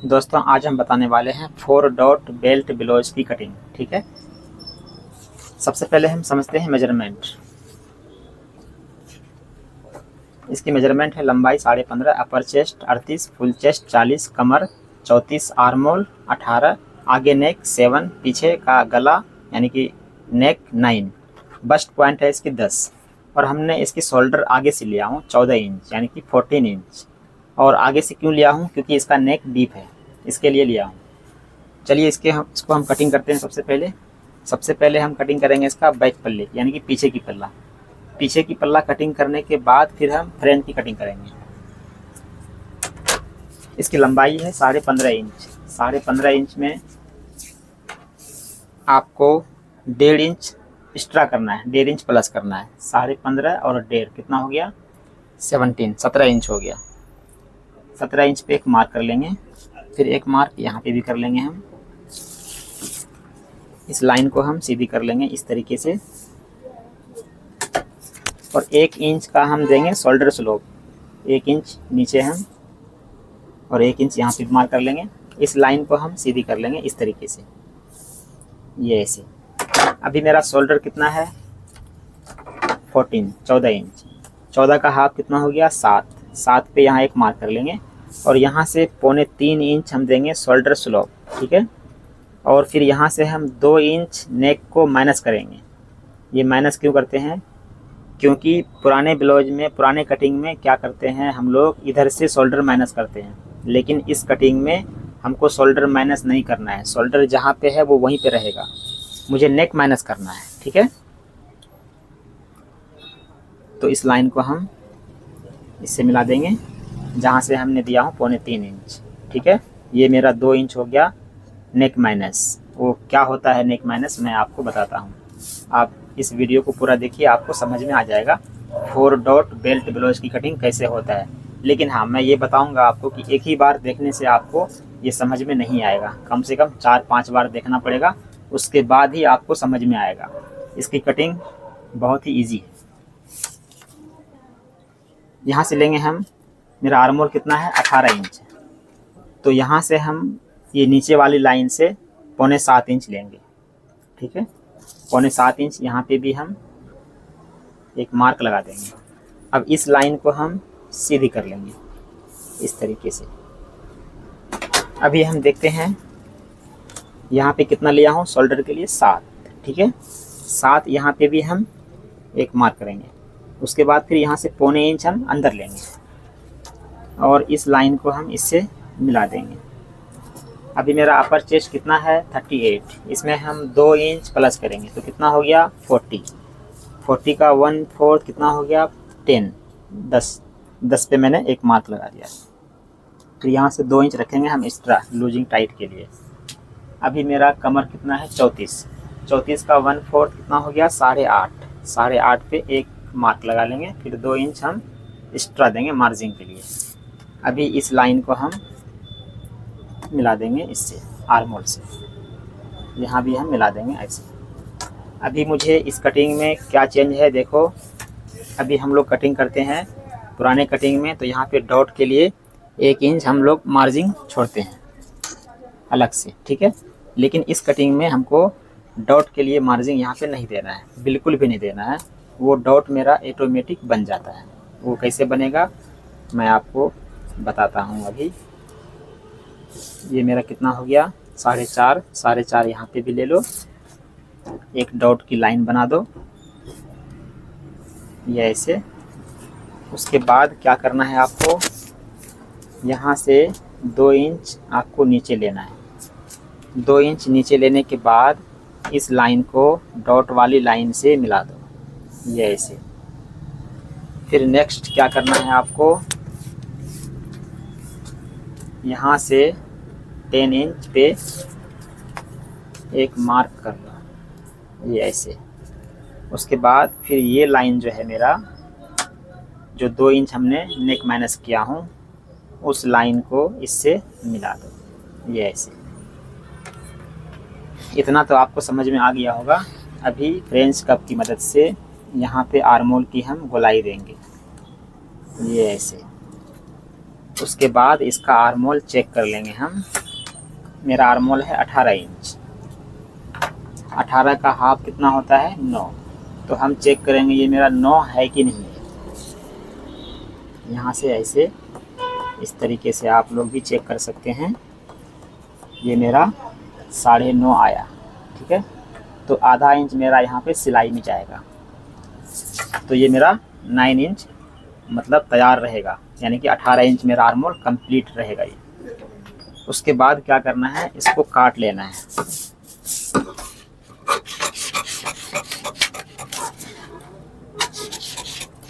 दोस्तों आज हम बताने वाले हैं 4 डॉट बेल्ट ब्लाउज की कटिंग। ठीक है, सबसे पहले हम समझते हैं मेजरमेंट। इसकी मेजरमेंट है लंबाई 15.5, अपर चेस्ट 38, फुल चेस्ट 40, कमर 34, आर्मोल 18, आगे नेक 7, पीछे का गला यानी कि नेक 9, बस्ट पॉइंट है इसकी 10 और हमने इसकी शोल्डर आगे से लिया हूँ 14 इंच यानी कि 14 इंच। और आगे से क्यों लिया हूँ? क्योंकि इसका नेक डीप है, इसके लिए लिया हूँ। चलिए इसको हम कटिंग करते हैं। सबसे पहले हम कटिंग करेंगे इसका बैक पल्ले यानी कि पीछे की पल्ला। पीछे की पल्ला कटिंग करने के बाद फिर हम फ्रंट की कटिंग करेंगे। इसकी लंबाई है 15.5 इंच। 15.5 इंच में आपको 1.5 इंच एक्स्ट्रा करना है, 1.5 इंच प्लस करना है। 15.5 और 1.5 कितना हो गया? 17 इंच हो गया। 17 इंच पे एक मार्क कर लेंगे, फिर एक मार्क यहाँ पे भी कर लेंगे। हम इस लाइन को हम सीधी कर लेंगे इस तरीके से और 1 इंच का हम देंगे शोल्डर स्लोप। 1 इंच नीचे हम और 1 इंच यहाँ पे मार्क कर लेंगे। इस लाइन को हम सीधी कर लेंगे इस तरीके से, ये ऐसे। अभी मेरा शोल्डर कितना है? 14 इंच। 14 का हाफ कितना हो गया? 7 पे यहाँ एक मार्क कर लेंगे और यहाँ से 2.25 इंच हम देंगे शोल्डर स्लोप। ठीक है, और फिर यहाँ से हम 2 इंच नेक को माइनस करेंगे। ये माइनस क्यों करते हैं? क्योंकि पुराने ब्लाउज में, पुराने कटिंग में क्या करते हैं हम लोग, इधर से शोल्डर माइनस करते हैं, लेकिन इस कटिंग में हमको शोल्डर माइनस नहीं करना है। शोल्डर जहाँ पे है वो वहीं पे रहेगा, मुझे नेक माइनस करना है। ठीक है, तो इस लाइन को हम इससे मिला देंगे जहाँ से हमने दिया हूँ 2.25 इंच। ठीक है, ये मेरा 2 इंच हो गया नेक माइनस। वो क्या होता है नेक माइनस, मैं आपको बताता हूँ। आप इस वीडियो को पूरा देखिए, आपको समझ में आ जाएगा 4 डॉट बेल्ट ब्लाउज की कटिंग कैसे होता है। लेकिन हाँ, मैं ये बताऊँगा आपको कि एक ही बार देखने से आपको ये समझ में नहीं आएगा, कम से कम 4-5 बार देखना पड़ेगा, उसके बाद ही आपको समझ में आएगा। इसकी कटिंग बहुत ही ईजी है। यहाँ से लेंगे हम, मेरा आर्मोल कितना है? 18 इंच है, तो यहाँ से हम ये नीचे वाली लाइन से 7.25 इंच लेंगे। ठीक है, 7.25 इंच यहाँ पे भी हम एक मार्क लगा देंगे। अब इस लाइन को हम सीधी कर लेंगे इस तरीके से। अभी हम देखते हैं यहाँ पे कितना लिया हूँ शोल्डर के लिए, 7। ठीक है, 7 यहाँ पे भी हम एक मार्क करेंगे। उसके बाद फिर यहाँ से 0.25 इंच हम अंदर लेंगे और इस लाइन को हम इससे मिला देंगे। अभी मेरा अपर चेस्ट कितना है? 38। इसमें हम 2 इंच प्लस करेंगे तो कितना हो गया? 40 का 1/4 कितना हो गया? 10 पे मैंने एक मार्क लगा दिया। फिर यहाँ से 2 इंच रखेंगे हम एक्स्ट्रा लूजिंग टाइट के लिए। अभी मेरा कमर कितना है? 34 का 1/4 कितना हो गया? 8.5 पे एक मार्क लगा लेंगे, फिर 2 इंच हम एक्स्ट्रा देंगे मार्जिन के लिए। अभी इस लाइन को हम मिला देंगे इससे, आर्मोल से, यहाँ भी हम मिला देंगे ऐसे। अभी मुझे इस कटिंग में क्या चेंज है देखो। अभी हम लोग कटिंग करते हैं पुराने कटिंग में तो यहाँ पे डॉट के लिए 1 इंच हम लोग मार्जिन छोड़ते हैं अलग से। ठीक है, लेकिन इस कटिंग में हमको डॉट के लिए मार्जिन यहाँ पे नहीं देना है, बिल्कुल भी नहीं देना है। वो डॉट मेरा ऑटोमेटिक बन जाता है। वो कैसे बनेगा मैं आपको बताता हूँ। अभी ये मेरा कितना हो गया? 4.5 यहाँ पे भी ले लो, एक डॉट की लाइन बना दो ये ऐसे। उसके बाद क्या करना है आपको, यहाँ से 2 इंच आपको नीचे लेना है। 2 इंच नीचे लेने के बाद इस लाइन को डॉट वाली लाइन से मिला दो ये ऐसे। फिर नेक्स्ट क्या करना है आपको, यहाँ से 10 इंच पे एक मार्क कर लो ये ऐसे। उसके बाद फिर ये लाइन जो है मेरा, जो 2 इंच हमने नेक माइनस किया हूँ, उस लाइन को इससे मिला दो ये ऐसे। इतना तो आपको समझ में आ गया होगा। अभी फ्रेंच कप की मदद से यहाँ पे आर्मोल की हम गोलाई देंगे ये ऐसे। उसके बाद इसका आर्मोल चेक कर लेंगे हम। मेरा आर्मोल है 18 इंच। 18 का हाफ कितना होता है? 9। तो हम चेक करेंगे ये मेरा 9 है कि नहीं है। यहाँ से ऐसे इस तरीके से आप लोग भी चेक कर सकते हैं। ये मेरा 9.5 आया, ठीक है। तो आधा इंच मेरा यहाँ पे सिलाई में जाएगा, तो ये मेरा 9 इंच मतलब तैयार रहेगा, यानी कि 18 इंच मेरा आर्मोल कंप्लीट रहेगा ये। उसके बाद क्या करना है, इसको काट लेना है।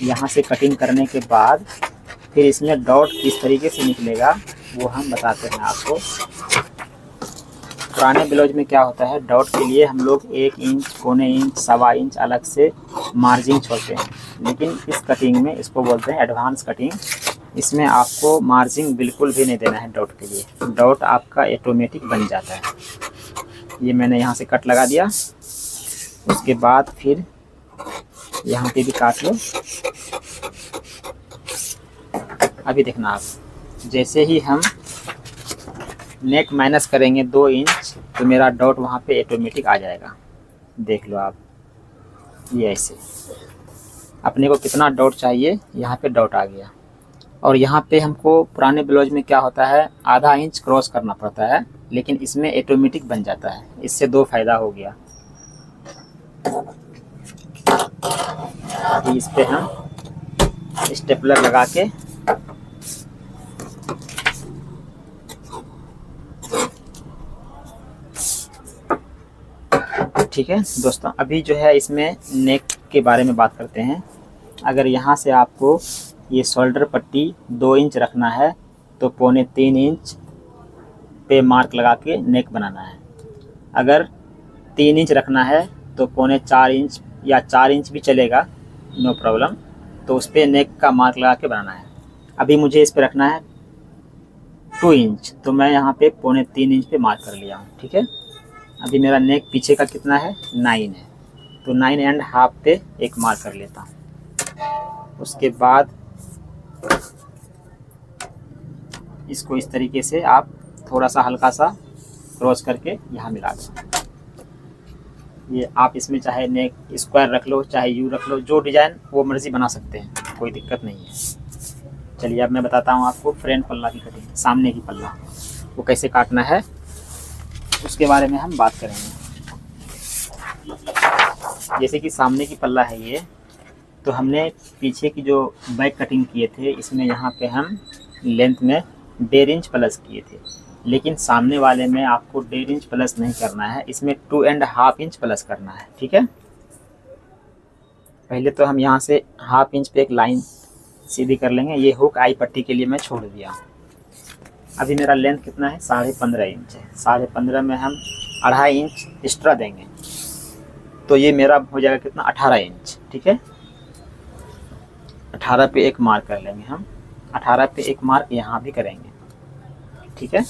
यहाँ से कटिंग करने के बाद फिर इसमें डॉट किस तरीके से निकलेगा वो हम बताते हैं आपको। पुराने ब्लाउज में क्या होता है, डॉट के लिए हम लोग 1 इंच, पौने इंच, 1.25 इंच अलग से मार्जिन छोड़ते हैं, लेकिन इस कटिंग में इसको बोलते हैं एडवांस कटिंग। इसमें आपको मार्जिन बिल्कुल भी नहीं देना है डॉट के लिए, डॉट आपका ऑटोमेटिक बन जाता है। ये मैंने यहाँ से कट लगा दिया। उसके बाद फिर यहाँ पे भी काट लो। अभी देखना आप, जैसे ही हम नेक माइनस करेंगे 2 इंच तो मेरा डॉट वहाँ पे ऑटोमेटिक आ जाएगा। देख लो आप, ये ऐसे अपने को कितना डॉट चाहिए, यहाँ पे डॉट आ गया। और यहाँ पे हमको पुराने ब्लाउज में क्या होता है, आधा इंच क्रॉस करना पड़ता है, लेकिन इसमें ऑटोमेटिक बन जाता है। इससे 2 फायदा हो गया। अभी इस पे हम स्टेपलर लगा के ठीक है दोस्तों। अभी जो है इसमें नेक के बारे में बात करते हैं। अगर यहाँ से आपको ये शोल्डर पट्टी 2 इंच रखना है तो 2.25 इंच पे मार्क लगा के नेक बनाना है। अगर 3 इंच रखना है तो 4.25 इंच या 4 इंच भी चलेगा, नो प्रॉब्लम। तो उस पर नेक का मार्क लगा के बनाना है। अभी मुझे इस पे रखना है 2 इंच, तो मैं यहाँ पे 3.25 इंच पे मार्क कर लिया हूँ, ठीक है। अभी मेरा नेक पीछे का कितना है, 9 है, तो 9.5 पे एक मार्क कर लेता हूँ। उसके बाद इसको इस तरीके से आप थोड़ा सा हल्का सा क्रॉस करके यहाँ मिला दो। ये आप इसमें चाहे नेक स्क्वायर रख लो, चाहे यू रख लो, जो डिज़ाइन वो मर्ज़ी बना सकते हैं, कोई दिक्कत नहीं है। चलिए अब मैं बताता हूँ आपको फ्रंट पल्ला की कटिंग, सामने की पल्ला वो कैसे काटना है, उसके बारे में हम बात करेंगे। जैसे कि सामने की पल्ला है ये, तो हमने पीछे की जो बैक कटिंग किए थे इसमें यहाँ पे हम लेंथ में 1.5 इंच प्लस किए थे, लेकिन सामने वाले में आपको 1.5 इंच प्लस नहीं करना है, इसमें 2.5 इंच प्लस करना है, ठीक है। पहले तो हम यहाँ से 1/2 इंच पे एक लाइन सीधी कर लेंगे। ये हुक आई पट्टी के लिए मैं छोड़ दिया। अभी मेरा लेंथ कितना है, 15.5 इंच है। 15.5 में हम 2.5 इंच एक्स्ट्रा देंगे, तो ये मेरा हो जाएगा कितना, 18 इंच, ठीक है। 18 पे एक मार्क कर लेंगे हम, 18 पे एक मार्क यहाँ भी करेंगे, ठीक है।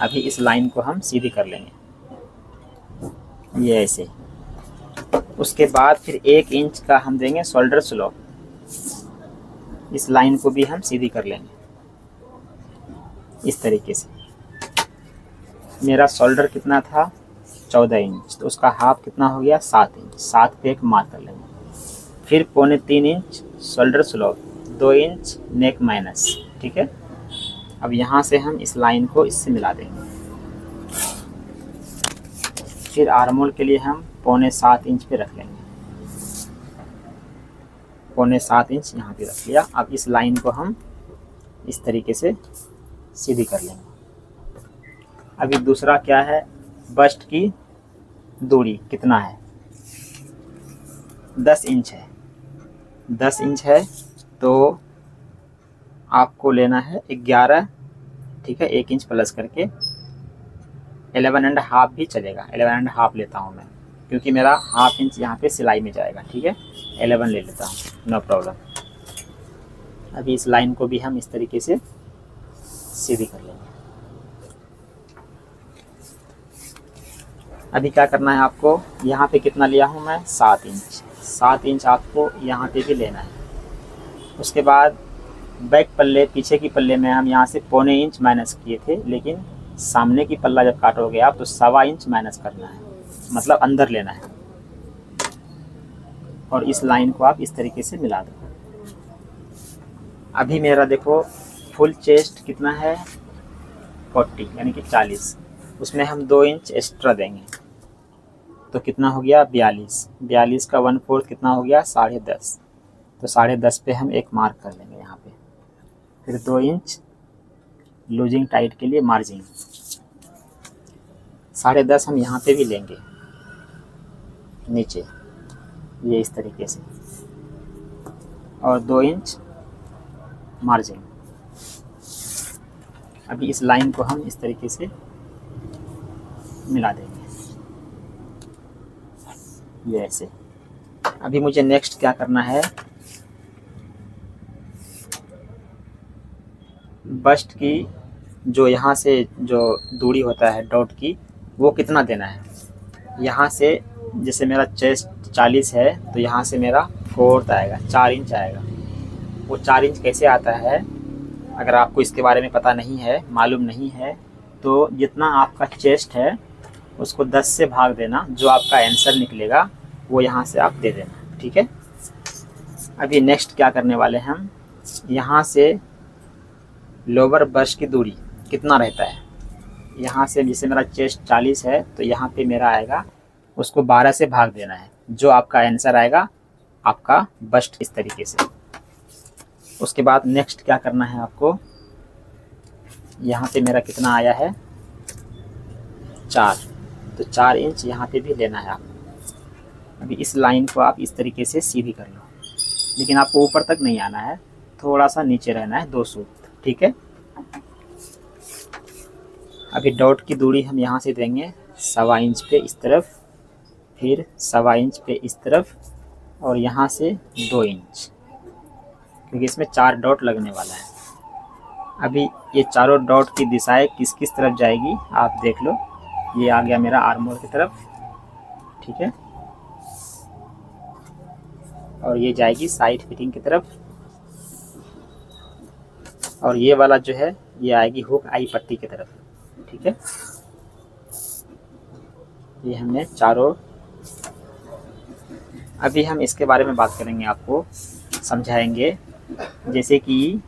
अभी इस लाइन को हम सीधी कर लेंगे, ये ऐसे। उसके बाद फिर 1 इंच का हम देंगे शोल्डर स्लोप, इस लाइन को भी हम सीधी कर लेंगे इस तरीके से। मेरा शोल्डर कितना था, 14 इंच, तो उसका हाफ कितना हो गया, 7 इंच। 7 पे एक मार्क कर लेंगे। फिर 2.25 इंच शोल्डर स्लोप, 2 इंच नेक माइनस, ठीक है। अब यहाँ से हम इस लाइन को इससे मिला देंगे। फिर आर्मोल के लिए हम 7.25 इंच पे रख लेंगे, 7.25 इंच यहाँ पे रख लिया। अब इस लाइन को हम इस तरीके से सीधी कर लेंगे। अभी दूसरा क्या है, बस्ट की दूरी कितना है, 10 इंच है। 10 इंच है तो आपको लेना है 11, ठीक है, 1 इंच प्लस करके 11.5 भी चलेगा। 11.5 लेता हूँ मैं, क्योंकि मेरा 1/2 इंच यहाँ पे सिलाई में जाएगा, ठीक है। 11 ले लेता हूँ, नो प्रॉब्लम। अभी इस लाइन को भी हम इस तरीके से सीधी कर लेंगे। अभी क्या करना है आपको, यहाँ पे कितना लिया हूँ मैं, 7 इंच। 7 इंच आपको यहाँ पे भी लेना है। उसके बाद बैक पल्ले, पीछे की पल्ले में हम यहाँ से 0.25 इंच माइनस किए थे, लेकिन सामने की पल्ला जब काटोगे आप तो 1.25 इंच माइनस करना है, मतलब अंदर लेना है। और इस लाइन को आप इस तरीके से मिला दो। अभी मेरा देखो फुल चेस्ट कितना है, 40 यानी कि 40, उसमें हम 2 इंच एक्स्ट्रा देंगे तो कितना हो गया 42। 42 का 1/4 कितना हो गया 10.5। तो 10.5 पे हम एक मार्क कर लेंगे यहाँ पे। फिर 2 इंच लूजिंग टाइट के लिए मार्जिन, 10.5 हम यहाँ पे भी लेंगे नीचे, ये इस तरीके से, और 2 इंच मार्जिन। अभी इस लाइन को हम इस तरीके से मिला देंगे, ये ऐसे। अभी मुझे नेक्स्ट क्या करना है, बस्ट की जो यहाँ से जो दूरी होता है डॉट की, वो कितना देना है। यहाँ से जैसे मेरा चेस्ट 40 है तो यहाँ से मेरा 4 आएगा, 4 इंच आएगा। वो 4 इंच कैसे आता है, अगर आपको इसके बारे में पता नहीं है, मालूम नहीं है, तो जितना आपका चेस्ट है उसको 10 से भाग देना, जो आपका आंसर निकलेगा वो यहाँ से आप दे देना, ठीक है। अभी नेक्स्ट क्या करने वाले हैं हम, यहाँ से लोअर बस्ट की दूरी कितना रहता है, यहाँ से जैसे मेरा चेस्ट 40 है तो यहाँ पे मेरा आएगा, उसको 12 से भाग देना है, जो आपका आंसर आएगा आपका बस्ट इस तरीके से। उसके बाद नेक्स्ट क्या करना है आपको, यहाँ पे मेरा कितना आया है 4, तो 4 इंच यहाँ पे भी लेना है आपको। अभी इस लाइन को आप इस तरीके से सीधी कर लो, लेकिन आपको ऊपर तक नहीं आना है, थोड़ा सा नीचे रहना है 2 सूत, ठीक है। अभी डॉट की दूरी हम यहाँ से देंगे 1.25 इंच पे इस तरफ, फिर 1.25 इंच पे इस तरफ, और यहाँ से 2 इंच, क्योंकि इसमें 4 डॉट लगने वाला है। अभी ये चारों डॉट की दिशाएं किस किस तरफ जाएगी आप देख लो। ये आ गया मेरा आर्म होल की तरफ, ठीक है, और ये जाएगी साइड फिटिंग की तरफ, और ये वाला जो है ये आएगी हुक आई पट्टी की तरफ, ठीक है। ये हमने चारों, अभी हम इसके बारे में बात करेंगे, आपको समझाएंगे। जैसे कि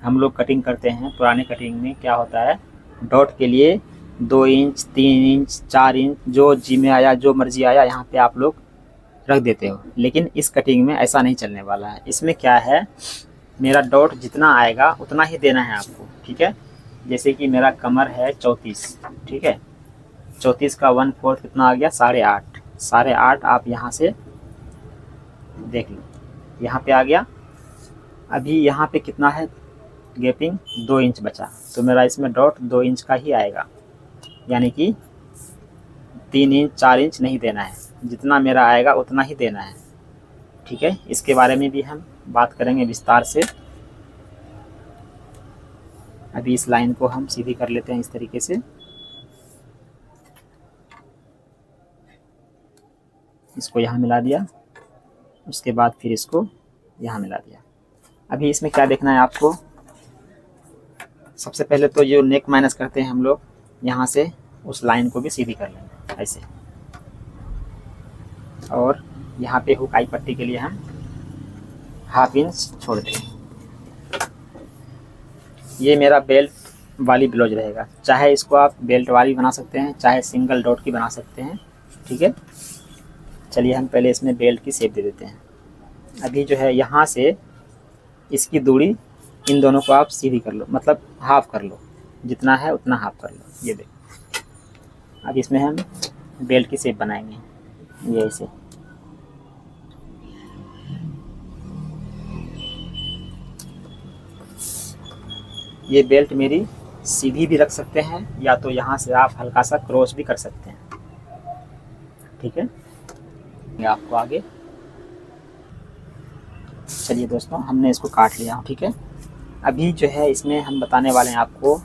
हम लोग कटिंग करते हैं, पुराने कटिंग में क्या होता है, डॉट के लिए 2 इंच 3 इंच 4 इंच जो जी में आया, जो मर्जी आया यहाँ पे आप लोग रख देते हो, लेकिन इस कटिंग में ऐसा नहीं चलने वाला है। इसमें क्या है, मेरा डॉट जितना आएगा उतना ही देना है आपको, ठीक है। जैसे कि मेरा कमर है 34, ठीक है, 34 का 1/4 कितना आ गया 8.5। 8.5 आप यहाँ से देख लो, यहाँ पे आ गया। अभी यहाँ पे कितना है गैपिंग, 2 इंच बचा, तो मेरा इसमें डॉट 2 इंच का ही आएगा, यानी कि 3 इंच 4 इंच नहीं देना है, जितना मेरा आएगा उतना ही देना है, ठीक है। इसके बारे में भी हम बात करेंगे विस्तार से। अभी इस लाइन को हम सीधी कर लेते हैं इस तरीके से, इसको यहाँ मिला दिया, उसके बाद फिर इसको यहाँ मिला दिया। अभी इसमें क्या देखना है आपको, सबसे पहले तो जो नेक माइनस करते हैं हम लोग, यहाँ से उस लाइन को भी सीधी कर लेंगे ऐसे, और यहाँ पे हुक आई पट्टी के लिए हम 1/2 इंच छोड़ देंगे। ये मेरा बेल्ट वाली ब्लाउज रहेगा, चाहे इसको आप बेल्ट वाली बना सकते हैं, चाहे सिंगल डॉट की बना सकते हैं, ठीक है। चलिए हम पहले इसमें बेल्ट की शेप दे देते हैं। अभी जो है यहाँ से इसकी दूरी, इन दोनों को आप सीधी कर लो, मतलब हाफ कर लो, जितना है उतना हाफ कर लो, ये देखो। अब इसमें हम बेल्ट की शेप बनाएंगे, ये ऐसे। ये बेल्ट मेरी सीधी भी रख सकते हैं, या तो यहाँ से आप हल्का सा क्रॉस भी कर सकते हैं, ठीक है। ये आपको आगे, चलिए दोस्तों हमने इसको काट लिया, ठीक है। अभी जो है इसमें हम बताने वाले हैं आपको,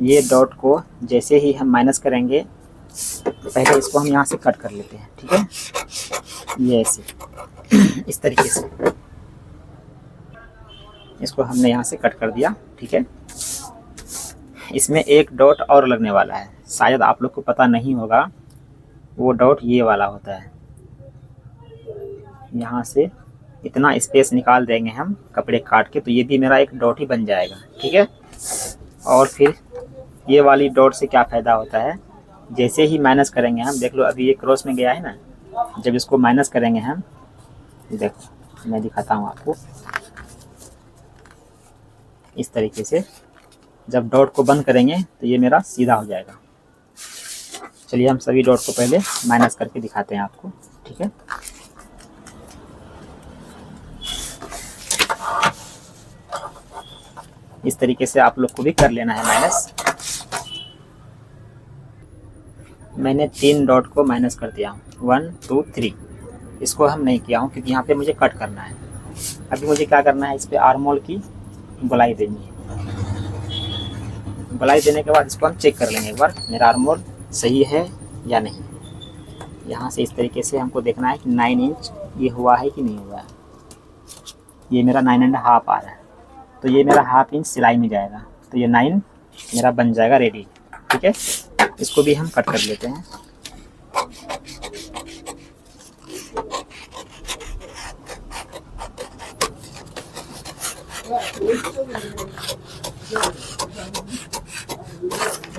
ये डॉट को जैसे ही हम माइनस करेंगे, पहले इसको हम यहाँ से कट कर लेते हैं, ठीक है, ये ऐसे इस तरीके से। इसको हमने यहाँ से कट कर दिया। ठीक है, इसमें एक डॉट और लगने वाला है, शायद आप लोग को पता नहीं होगा। वो डॉट ये वाला होता है। यहाँ से इतना स्पेस निकाल देंगे हम कपड़े काट के, तो ये भी मेरा एक डॉट ही बन जाएगा। ठीक है, और फिर ये वाली डॉट से क्या फ़ायदा होता है, जैसे ही माइनस करेंगे हम, देख लो अभी ये क्रॉस में गया है ना, जब इसको माइनस करेंगे हम, देखो मैं दिखाता हूँ आपको, इस तरीके से जब डॉट को बंद करेंगे तो ये मेरा सीधा हो जाएगा। चलिए हम सभी डॉट को पहले माइनस करके दिखाते हैं आपको। ठीक है, इस तरीके से आप लोग को भी कर लेना है माइनस। मैंने 3 डॉट को माइनस कर दिया हूँ, 1 2 3। इसको हम नहीं किया हूँ क्योंकि यहाँ पे मुझे कट करना है। अभी मुझे क्या करना है, इस पर आर्मोल की गोलाई देनी है। गोलाई देने के बाद इसको हम चेक कर लेंगे एक बार, मेरा आर्मोल सही है या नहीं। यहाँ से इस तरीके से हमको देखना है कि 9 इंच ये हुआ है कि नहीं हुआ है। ये मेरा 9.5 आ रहा है, तो ये मेरा ½ इंच सिलाई में जाएगा, तो ये 9 मेरा बन जाएगा रेडी। ठीक है, इसको भी हम कट कर लेते हैं।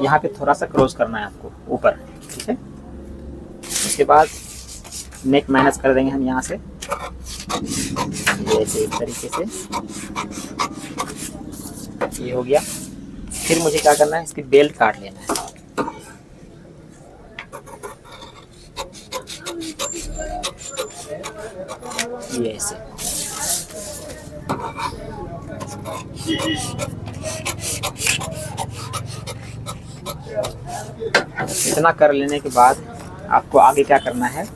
यहाँ पे थोड़ा सा क्रॉस करना है आपको ऊपर। ठीक है, उसके बाद नेक माइनस कर देंगे हम यहाँ से, जैसे इस तरीके से ये हो गया। फिर मुझे क्या करना है, इसकी बेल्ट काट लेना है। ये ऐसे इतना कर लेने के बाद आपको आगे क्या करना है,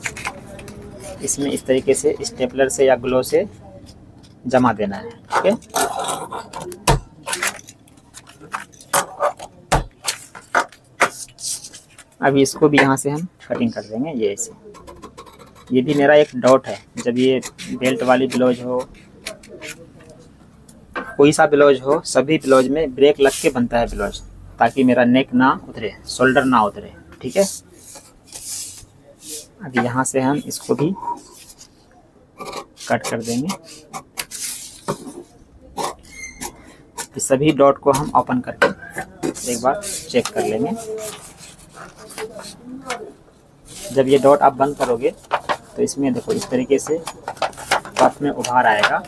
इसमें इस तरीके से स्टेपलर से या ग्लो से जमा देना है। ठीक है, अभी इसको भी यहाँ से हम कटिंग कर देंगे। ये ऐसे, ये भी मेरा एक डॉट है। जब ये बेल्ट वाली ब्लाउज हो, कोई सा ब्लाउज हो, सभी ब्लाउज में ब्रेक लग के बनता है ब्लाउज, ताकि मेरा नेक ना उतरे, शोल्डर ना उतरे। ठीक है, अब यहाँ से हम इसको भी कट कर देंगे। इस सभी डॉट को हम ओपन करके एक बार चेक कर लेंगे। जब ये डॉट आप बंद करोगे तो इसमें देखो इस तरीके से कट में उभार आएगा।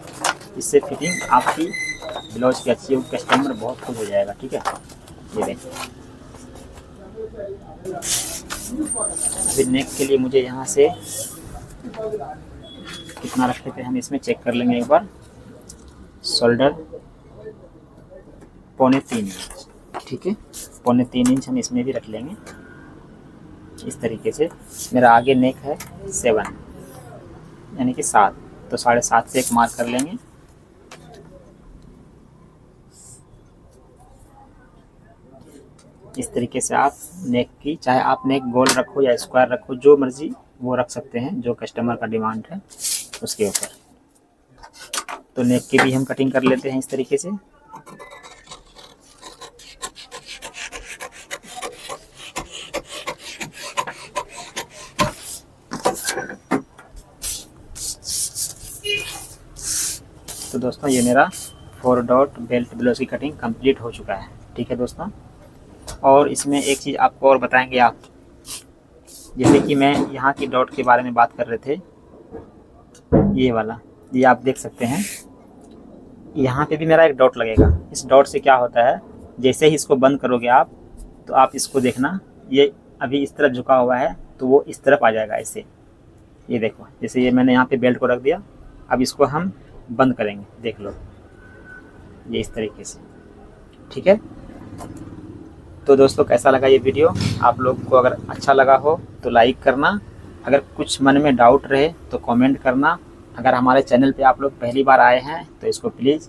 इससे फिटिंग आपकी ब्लाउज की अच्छी होगी, कस्टमर बहुत खुश हो जाएगा। ठीक है, ये देखिए। अभी नेक के लिए मुझे यहाँ से कितना रखे थे हम इसमें चेक कर लेंगे एक बार। Shoulder 3.25 inch. ठीक है, 3.25 इंच हम इसमें भी रख लेंगे। इस तरीके से मेरा आगे नेक है 7 यानी कि 7, तो 7.5 से एक मार्क कर लेंगे। इस तरीके से आप नेक की, चाहे आप नेक गोल रखो या स्क्वायर रखो, जो मर्जी वो रख सकते हैं, जो कस्टमर का डिमांड है उसके ऊपर। तो नेक की भी हम कटिंग कर लेते हैं इस तरीके से। तो दोस्तों ये मेरा 4 डॉट बेल्ट ब्लाउज की कटिंग कंप्लीट हो चुका है। ठीक है दोस्तों, और इसमें एक चीज़ आपको और बताएंगे आप, जैसे कि मैं यहाँ की डॉट के बारे में बात कर रहे थे, ये वाला, ये आप देख सकते हैं, यहाँ पे भी मेरा एक डॉट लगेगा। इस डॉट से क्या होता है, जैसे ही इसको बंद करोगे आप, तो आप इसको देखना, ये अभी इस तरफ झुका हुआ है तो वो इस तरफ आ जाएगा ऐसे। ये देखो, जैसे ये मैंने यहाँ पे बेल्ट को रख दिया, अब इसको हम बंद करेंगे, देख लो ये इस तरीके से। ठीक है, तो दोस्तों कैसा लगा ये वीडियो? आप लोग को अगर अच्छा लगा हो तो लाइक करना, अगर कुछ मन में डाउट रहे तो कमेंट करना। अगर हमारे चैनल पे आप लोग पहली बार आए हैं तो इसको प्लीज़